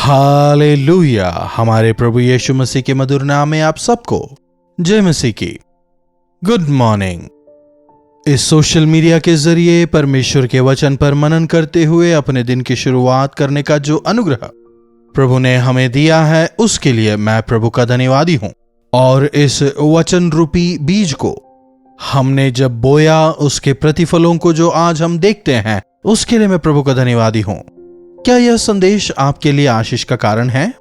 Hallelujah. हमारे प्रभु यीशु मसीह के मधुर नाम में आप सबको जय मसीह की गुड मॉर्निंग। इस सोशल मीडिया के जरिए परमेश्वर के वचन पर मनन करते हुए अपने दिन की शुरुआत करने का जो अनुग्रह प्रभु ने हमें दिया है, उसके लिए मैं प्रभु का धन्यवादी हूं। और इस वचन रूपी बीज को हमने जब बोया, उसके प्रतिफलों को जो आज हम देखते हैं, उसके लिए मैं प्रभु का धन्यवादी हूं। क्या यह संदेश आपके लिए आशीष का कारण है?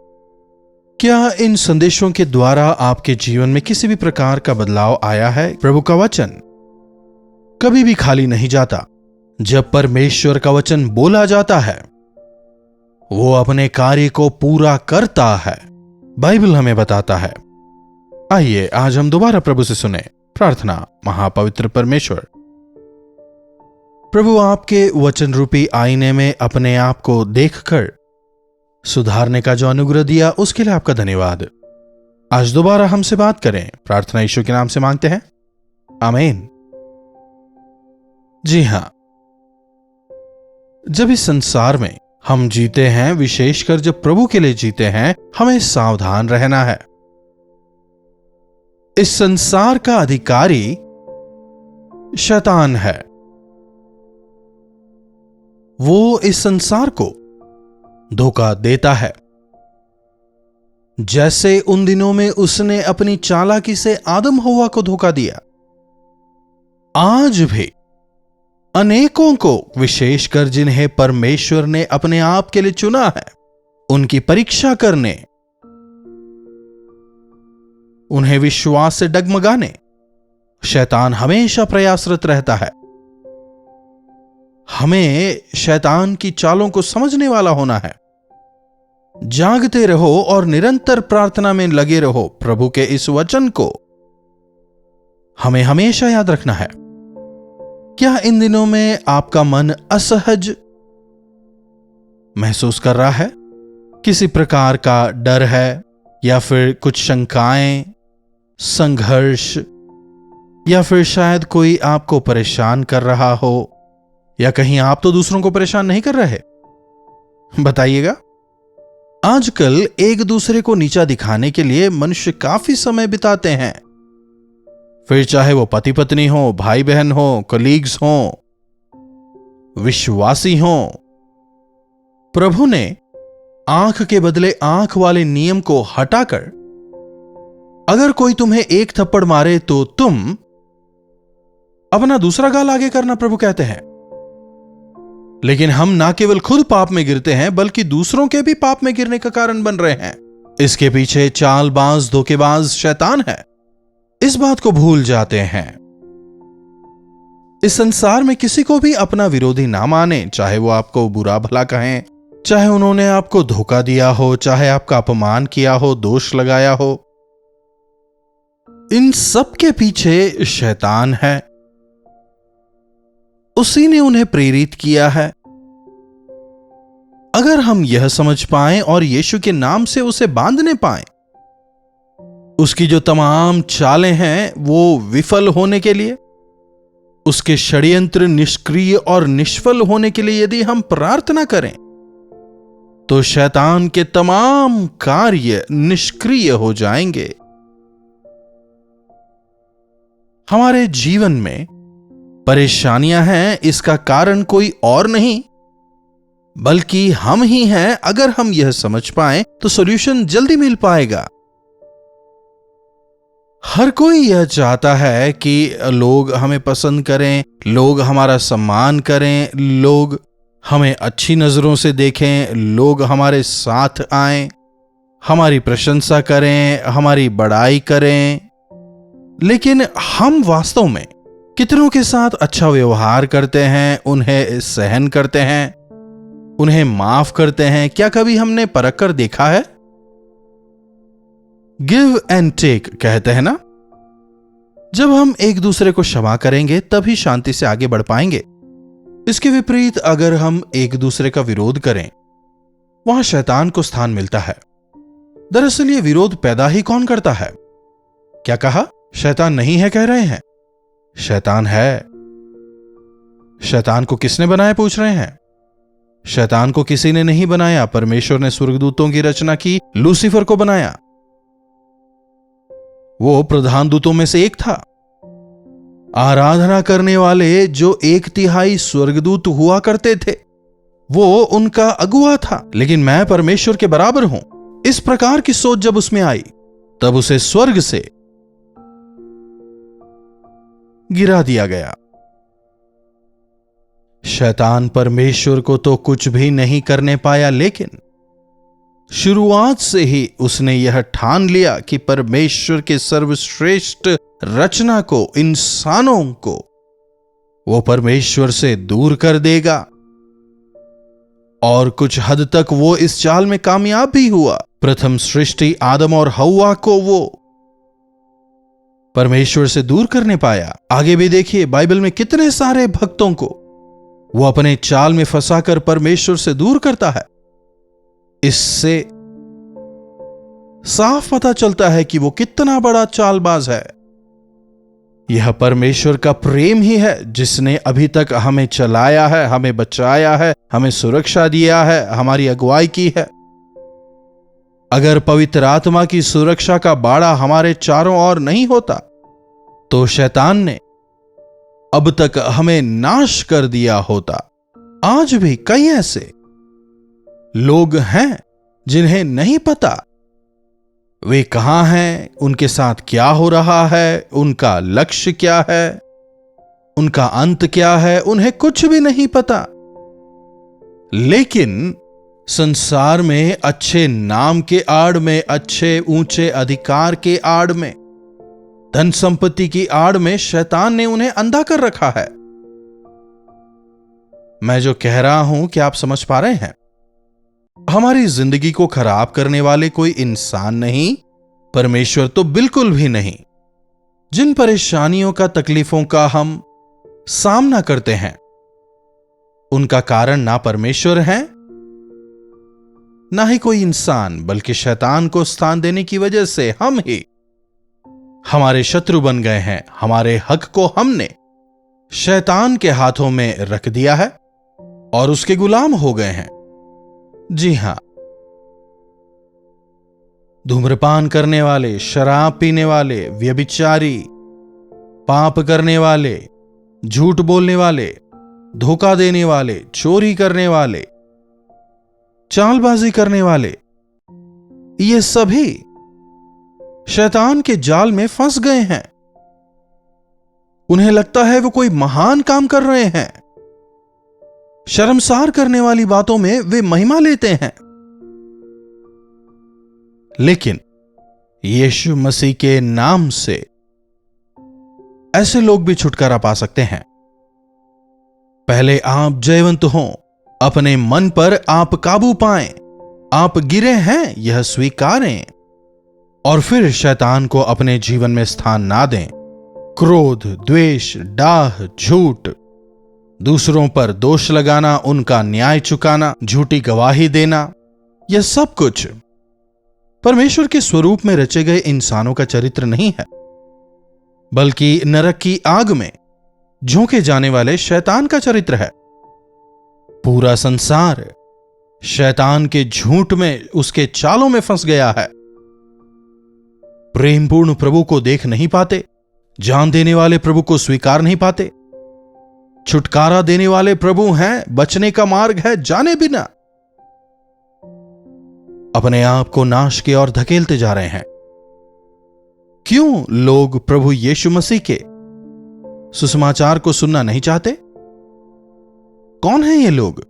क्या इन संदेशों के द्वारा आपके जीवन में किसी भी प्रकार का बदलाव आया है? प्रभु का वचन कभी भी खाली नहीं जाता। जब परमेश्वर का वचन बोला जाता है, वो अपने कार्य को पूरा करता है, बाइबल हमें बताता है। आइए आज हम दोबारा प्रभु से सुने प्रार्थना। महापवित्र परमेश्वर, प्रभु आपके वचन रूपी आईने में अपने आप को देखकर सुधारने का जो अनुग्रह दिया, उसके लिए आपका धन्यवाद। आज दोबारा हमसे बात करें, प्रार्थना यीशु के नाम से मांगते हैं, आमीन। जी हां, जब इस संसार में हम जीते हैं, विशेषकर जब प्रभु के लिए जीते हैं, हमें सावधान रहना है। इस संसार का अधिकारी शैतान है। वो इस संसार को धोखा देता है, जैसे उन दिनों में उसने अपनी चालाकी से आदम हव्वा को धोखा दिया। आज भी अनेकों को, विशेषकर जिन्हें परमेश्वर ने अपने आप के लिए चुना है, उनकी परीक्षा करने, उन्हें विश्वास से डगमगाने शैतान हमेशा प्रयासरत रहता है। हमें शैतान की चालों को समझने वाला होना है। जागते रहो और निरंतर प्रार्थना में लगे रहो। प्रभु के इस वचन को हमें हमेशा याद रखना है। क्या इन दिनों में आपका मन असहज महसूस कर रहा है? किसी प्रकार का डर है, या फिर कुछ शंकाएं, संघर्ष, या फिर शायद कोई आपको परेशान कर रहा हो, या कहीं आप तो दूसरों को परेशान नहीं कर रहे? बताइएगा। आजकल एक दूसरे को नीचा दिखाने के लिए मनुष्य काफी समय बिताते हैं। फिर चाहे वो पति पत्नी हो, भाई बहन हो, कलीग्स हो, विश्वासी हो। प्रभु ने आंख के बदले आंख वाले नियम को हटाकर, अगर कोई तुम्हें एक थप्पड़ मारे तो तुम अपना दूसरा गाल आगे करना, प्रभु कहते हैं। लेकिन हम ना केवल खुद पाप में गिरते हैं, बल्कि दूसरों के भी पाप में गिरने का कारण बन रहे हैं। इसके पीछे चालबाज, धोखेबाज शैतान है। इस बात को भूल जाते हैं। इस संसार में किसी को भी अपना विरोधी ना माने, चाहे वो आपको बुरा भला कहें, चाहे उन्होंने आपको धोखा दिया हो, चाहे आपका अपमान किया हो, दोष लगाया हो। इन सब के पीछे शैतान है। उसी ने उन्हें प्रेरित किया है। अगर हम यह समझ पाएं और यीशु के नाम से उसे बांधने पाएं, उसकी जो तमाम चालें हैं वो विफल होने के लिए, उसके षड्यंत्र निष्क्रिय और निष्फल होने के लिए यदि हम प्रार्थना करें, तो शैतान के तमाम कार्य निष्क्रिय हो जाएंगे। हमारे जीवन में परेशानियां हैं, इसका कारण कोई और नहीं बल्कि हम ही हैं। अगर हम यह समझ पाएं तो सॉल्यूशन जल्दी मिल पाएगा। हर कोई यह चाहता है कि लोग हमें पसंद करें, लोग हमारा सम्मान करें, लोग हमें अच्छी नजरों से देखें, लोग हमारे साथ आएं, हमारी प्रशंसा करें, हमारी बड़ाई करें। लेकिन हम वास्तव में कितनों के साथ अच्छा व्यवहार करते हैं, उन्हें सहन करते हैं, उन्हें माफ करते हैं? क्या कभी हमने परख कर देखा है? गिव एंड टेक कहते हैं ना। जब हम एक दूसरे को क्षमा करेंगे, तभी शांति से आगे बढ़ पाएंगे। इसके विपरीत अगर हम एक दूसरे का विरोध करें, वहां शैतान को स्थान मिलता है। दरअसल ये विरोध पैदा ही कौन करता है? क्या कहा? शैतान नहीं है कह रहे हैं? शैतान है। शैतान को किसने बनाया पूछ रहे हैं? शैतान को किसी ने नहीं बनाया, परमेश्वर ने स्वर्गदूतों की रचना की, लूसीफर को बनाया। वो प्रधान दूतों में से एक था। आराधना करने वाले जो 1/3 स्वर्गदूत हुआ करते थे, वो उनका अगुआ था। लेकिन मैं परमेश्वर के बराबर हूं, इस प्रकार की सोच जब उसमें आई, तब उसे स्वर्ग से गिरा दिया गया। शैतान परमेश्वर को तो कुछ भी नहीं करने पाया, लेकिन शुरुआत से ही उसने यह ठान लिया कि परमेश्वर के सर्वश्रेष्ठ रचना को, इंसानों को, वो परमेश्वर से दूर कर देगा। और कुछ हद तक वो इस चाल में कामयाब भी हुआ। प्रथम सृष्टि आदम और हव्वा को वो परमेश्वर से दूर करने पाया। आगे भी देखिए, बाइबल में कितने सारे भक्तों को वो अपने चाल में फंसाकर परमेश्वर से दूर करता है। इससे साफ पता चलता है कि वो कितना बड़ा चालबाज है। यह परमेश्वर का प्रेम ही है जिसने अभी तक हमें चलाया है, हमें बचाया है, हमें सुरक्षा दिया है, हमारी अगुवाई की है। अगर पवित्र आत्मा की सुरक्षा का बाड़ा हमारे चारों ओर नहीं होता, तो शैतान ने अब तक हमें नाश कर दिया होता। आज भी कई ऐसे लोग हैं जिन्हें नहीं पता वे कहां हैं, उनके साथ क्या हो रहा है, उनका लक्ष्य क्या है, उनका अंत क्या है, उन्हें कुछ भी नहीं पता। लेकिन संसार में अच्छे नाम के आड़ में, अच्छे ऊंचे अधिकार के आड़ में, धन संपत्ति की आड़ में शैतान ने उन्हें अंधा कर रखा है। मैं जो कह रहा हूं, क्या आप समझ पा रहे हैं? हमारी जिंदगी को खराब करने वाले कोई इंसान नहीं, परमेश्वर तो बिल्कुल भी नहीं। जिन परेशानियों का, तकलीफों का हम सामना करते हैं, उनका कारण ना परमेश्वर है, ना ही कोई इंसान, बल्कि शैतान को स्थान देने की वजह से हम ही हमारे शत्रु बन गए हैं। हमारे हक को हमने शैतान के हाथों में रख दिया है और उसके गुलाम हो गए हैं। जी हां, धूम्रपान करने वाले, शराब पीने वाले, व्यभिचारी, पाप करने वाले, झूठ बोलने वाले, धोखा देने वाले, चोरी करने वाले, चालबाजी करने वाले, ये सभी शैतान के जाल में फंस गए हैं। उन्हें लगता है वो कोई महान काम कर रहे हैं। शर्मसार करने वाली बातों में वे महिमा लेते हैं। लेकिन यीशु मसीह के नाम से ऐसे लोग भी छुटकारा पा सकते हैं। पहले आप जयवंत हों, अपने मन पर आप काबू पाएं, आप गिरे हैं यह स्वीकारें, और फिर शैतान को अपने जीवन में स्थान ना दें। क्रोध, द्वेष, डाह, झूठ, दूसरों पर दोष लगाना, उनका न्याय चुकाना, झूठी गवाही देना, यह सब कुछ परमेश्वर के स्वरूप में रचे गए इंसानों का चरित्र नहीं है, बल्कि नरक की आग में झोंके जाने वाले शैतान का चरित्र है। पूरा संसार शैतान के झूठ में, उसके चालों में फंस गया है। प्रेमपूर्ण प्रभु को देख नहीं पाते, जान देने वाले प्रभु को स्वीकार नहीं पाते। छुटकारा देने वाले प्रभु हैं, बचने का मार्ग है जाने बिना अपने आप को नाश की ओर धकेलते जा रहे हैं। क्यों लोग प्रभु यीशु मसीह के सुसमाचार को सुनना नहीं चाहते? कौन है ये लोग?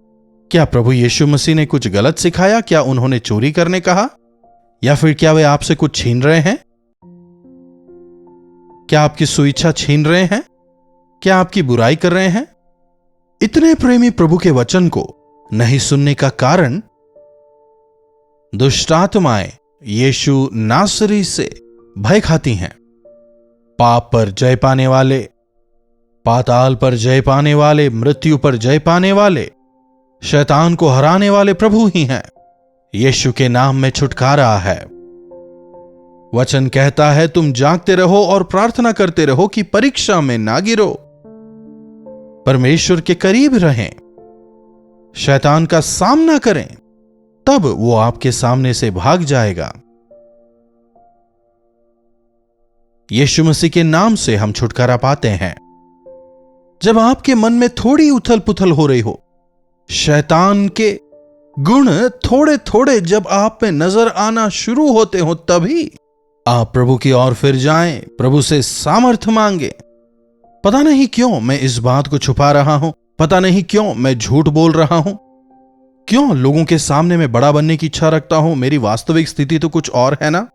क्या प्रभु यीशु मसीह ने कुछ गलत सिखाया? क्या उन्होंने चोरी करने कहा? या फिर क्या वे आपसे कुछ छीन रहे हैं? क्या आपकी सुइच्छा छीन रहे हैं? क्या आपकी बुराई कर रहे हैं? इतने प्रेमी प्रभु के वचन को नहीं सुनने का कारण दुष्ट आत्माएं यीशु नासरी से भय खाती हैं। पाप पर जय पाने वाले, पाताल पर जय पाने वाले, मृत्यु पर जय पाने वाले, शैतान को हराने वाले प्रभु ही हैं। यीशु के नाम में छुटकारा है। वचन कहता है, तुम जागते रहो और प्रार्थना करते रहो कि परीक्षा में ना गिरो। परमेश्वर के करीब रहें। शैतान का सामना करें, तब वो आपके सामने से भाग जाएगा। यीशु मसीह के नाम से हम छुटकारा पाते हैं। जब आपके मन में थोड़ी उथल पुथल हो रही हो, शैतान के गुण थोड़े थोड़े जब आप में नजर आना शुरू होते हो, तभी आप प्रभु की ओर फिर जाएं, प्रभु से सामर्थ्य मांगे। पता नहीं क्यों मैं इस बात को छुपा रहा हूं, पता नहीं क्यों मैं झूठ बोल रहा हूं, क्यों लोगों के सामने मैं बड़ा बनने की इच्छा रखता हूं, मेरी वास्तविक स्थिति तो कुछ और है ना।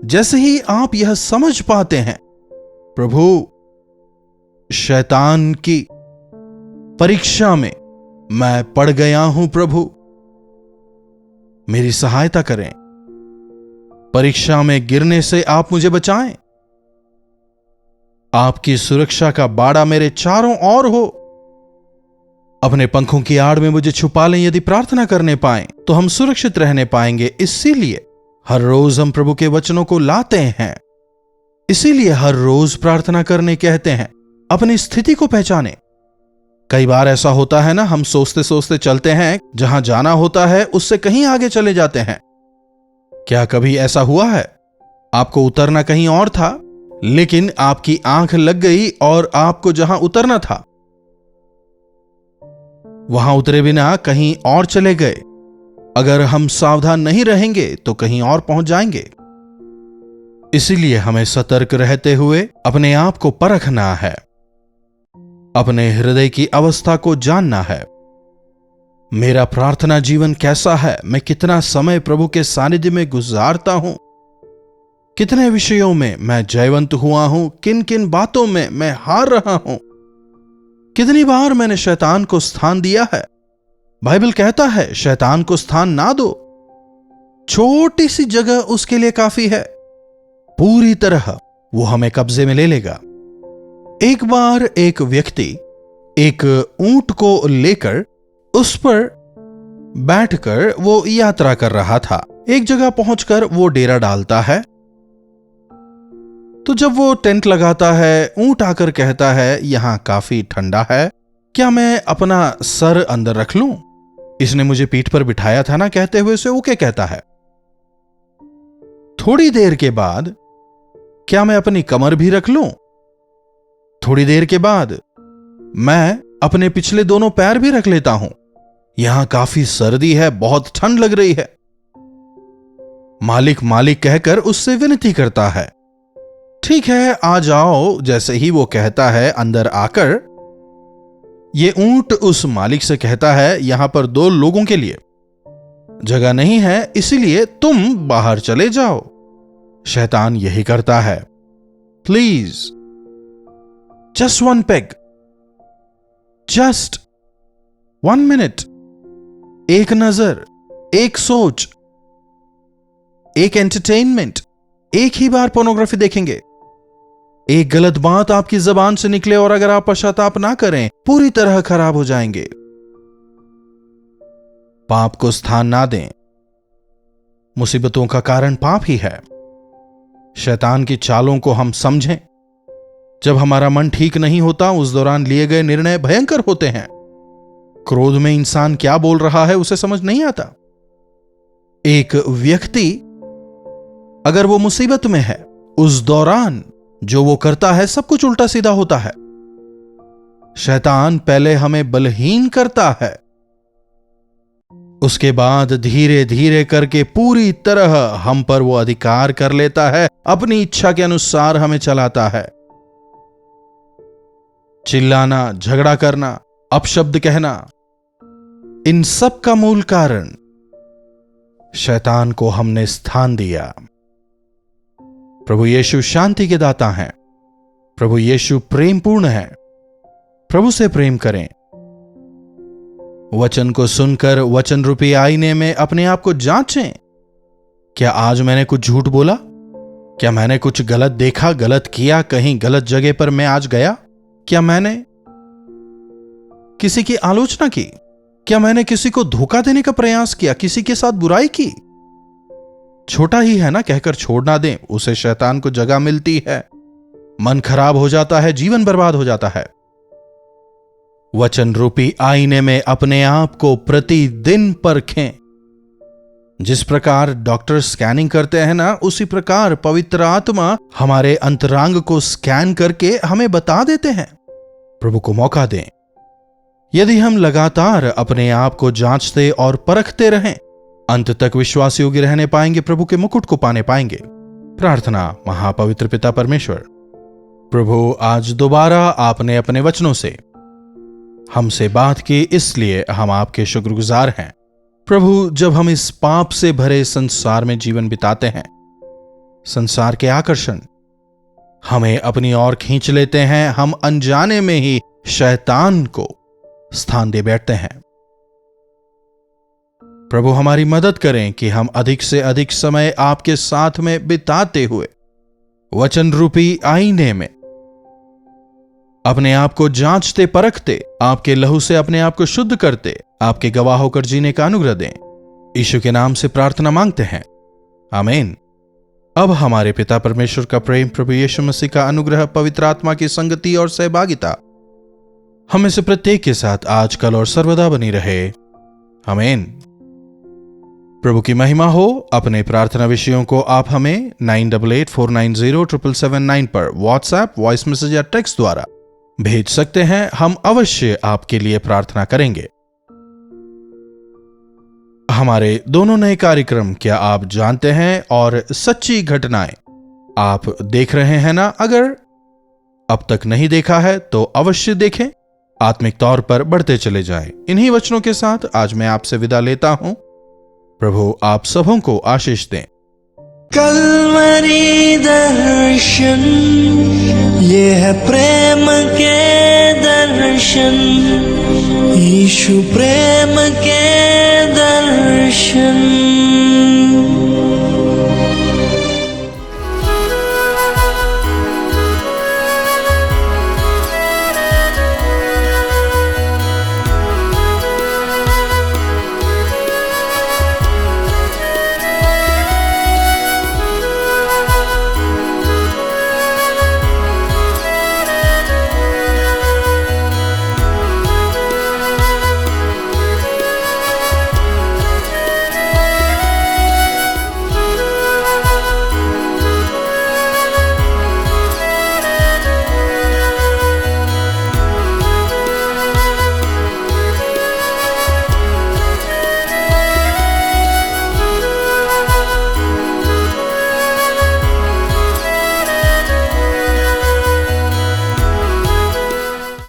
जैसे ही आप यह समझ पाते हैं, प्रभु शैतान की परीक्षा में मैं पड़ गया हूं, प्रभु मेरी सहायता करें, परीक्षा में गिरने से आप मुझे बचाएं, आपकी सुरक्षा का बाड़ा मेरे चारों ओर हो, अपने पंखों की आड़ में मुझे छुपा लें। यदि प्रार्थना करने पाएं तो हम सुरक्षित रहने पाएंगे। इसीलिए हर रोज हम प्रभु के वचनों को लाते हैं, इसीलिए हर रोज प्रार्थना करने कहते हैं। अपनी स्थिति को पहचाने। कई बार ऐसा होता है ना, हम सोचते सोचते चलते हैं, जहां जाना होता है उससे कहीं आगे चले जाते हैं। क्या कभी ऐसा हुआ है आपको उतरना कहीं और था, लेकिन आपकी आंख लग गई और आपको जहां उतरना था वहां उतरे बिना कहीं और चले गए? अगर हम सावधान नहीं रहेंगे तो कहीं और पहुंच जाएंगे। इसीलिए हमें सतर्क रहते हुए अपने आप को परखना है, अपने हृदय की अवस्था को जानना है। मेरा प्रार्थना जीवन कैसा है? मैं कितना समय प्रभु के सानिध्य में गुजारता हूं? कितने विषयों में मैं जयवंत हुआ हूं? किन किन बातों में मैं हार रहा हूं? कितनी बार मैंने शैतान को स्थान दिया है? बाइबल कहता है शैतान को स्थान ना दो, छोटी सी जगह उसके लिए काफी है, पूरी तरह वो हमें कब्जे में ले लेगा। एक बार एक व्यक्ति एक ऊंट को लेकर उस पर बैठकर वो यात्रा कर रहा था। एक जगह पहुंचकर वो डेरा डालता है, तो जब वो टेंट लगाता है, ऊंट आकर कहता है यहां काफी ठंडा है, क्या मैं अपना सर अंदर रख लूं? इसने मुझे पीठ पर बिठाया था ना, कहते हुए उसे ओके कहता है। थोड़ी देर के बाद, क्या मैं अपनी कमर भी रख लूं? थोड़ी देर के बाद, मैं अपने पिछले दोनों पैर भी रख लेता हूं, यहां काफी सर्दी है, बहुत ठंड लग रही है। मालिक मालिक कहकर उससे विनती करता है, ठीक है आ जाओ। जैसे ही वो कहता है अंदर आकर, ये ऊंट उस मालिक से कहता है यहां पर 2 लोगों के लिए जगह नहीं है, इसीलिए तुम बाहर चले जाओ। शैतान यही करता है, please just 1 peg, just 1 minute, एक नजर, एक सोच, एक एंटरटेनमेंट, एक ही बार पोर्नोग्राफी देखेंगे, एक गलत बात आपकी जबान से निकले और अगर आप पश्चाताप ना करें, पूरी तरह खराब हो जाएंगे। पाप को स्थान ना दें। मुसीबतों का कारण पाप ही है। शैतान की चालों को हम समझें। जब हमारा मन ठीक नहीं होता, उस दौरान लिए गए निर्णय भयंकर होते हैं। क्रोध में इंसान क्या बोल रहा है उसे समझ नहीं आता। एक व्यक्ति अगर वो मुसीबत में है, उस दौरान जो वो करता है सब कुछ उल्टा सीधा होता है। शैतान पहले हमें बलहीन करता है, उसके बाद धीरे धीरे करके पूरी तरह हम पर वो अधिकार कर लेता है, अपनी इच्छा के अनुसार हमें चलाता है। चिल्लाना, झगड़ा करना, अपशब्द कहना, इन सब का मूल कारण शैतान को हमने स्थान दिया। प्रभु यीशु शांति के दाता हैं। प्रभु यीशु प्रेम पूर्ण है। प्रभु से प्रेम करें। वचन को सुनकर वचन रूपी आईने में अपने आप को जांचें। क्या आज मैंने कुछ झूठ बोला? क्या मैंने कुछ गलत देखा, गलत किया, कहीं गलत जगह पर मैं आज गया? क्या मैंने किसी की आलोचना की? क्या मैंने किसी को धोखा देने का प्रयास किया, किसी के साथ बुराई की? छोटा ही है ना कहकर छोड़ ना दें, उसे शैतान को जगह मिलती है, मन खराब हो जाता है, जीवन बर्बाद हो जाता है। वचन रूपी आईने में अपने आप को प्रतिदिन परखें। जिस प्रकार डॉक्टर स्कैनिंग करते हैं ना, उसी प्रकार पवित्र आत्मा हमारे अंतरांग को स्कैन करके हमें बता देते हैं। प्रभु को मौका दें। यदि हम लगातार अपने आप को जांचते और परखते रहें, अंत तक विश्वास योग्य रहने पाएंगे, प्रभु के मुकुट को पाने पाएंगे। प्रार्थना। महापवित्र पिता परमेश्वर, प्रभु आज दोबारा आपने अपने वचनों से हमसे बात की, इसलिए हम आपके शुक्रगुजार हैं। प्रभु, जब हम इस पाप से भरे संसार में जीवन बिताते हैं, संसार के आकर्षण हमें अपनी ओर खींच लेते हैं, हम अनजाने में ही शैतान को स्थान दे बैठते हैं। प्रभु, हमारी मदद करें कि हम अधिक से अधिक समय आपके साथ में बिताते हुए वचन रूपी आईने में अपने आप को जांचते परखते, आपके लहू से अपने आप को शुद्ध करते, आपके गवाह होकर जीने का अनुग्रह दें। यीशु के नाम से प्रार्थना मांगते हैं, आमीन। अब हमारे पिता परमेश्वर का प्रेम, प्रभु यीशु मसीह का अनुग्रह, पवित्र आत्मा की संगति और सहभागिता हमें से प्रत्येक के साथ आज, कल और सर्वदा बनी रहे, आमीन। प्रभु की महिमा हो। अपने प्रार्थना विषयों को आप हमें 9884907779 पर व्हाट्सएप, वॉइस मैसेज या टेक्स्ट द्वारा भेज सकते हैं। हम अवश्य आपके लिए प्रार्थना करेंगे। हमारे दोनों नए कार्यक्रम क्या आप जानते हैं और सच्ची घटनाएं आप देख रहे हैं ना? अगर अब तक नहीं देखा है तो अवश्य देखें, आत्मिक तौर पर बढ़ते चले जाएं। इन्हीं वचनों के साथ आज मैं आपसे विदा लेता हूं। प्रभु आप सबों को आशीष दें। कल्वरी दर्शन, ये है प्रेम के दर्शन, यीशु प्रेम के दर्शन।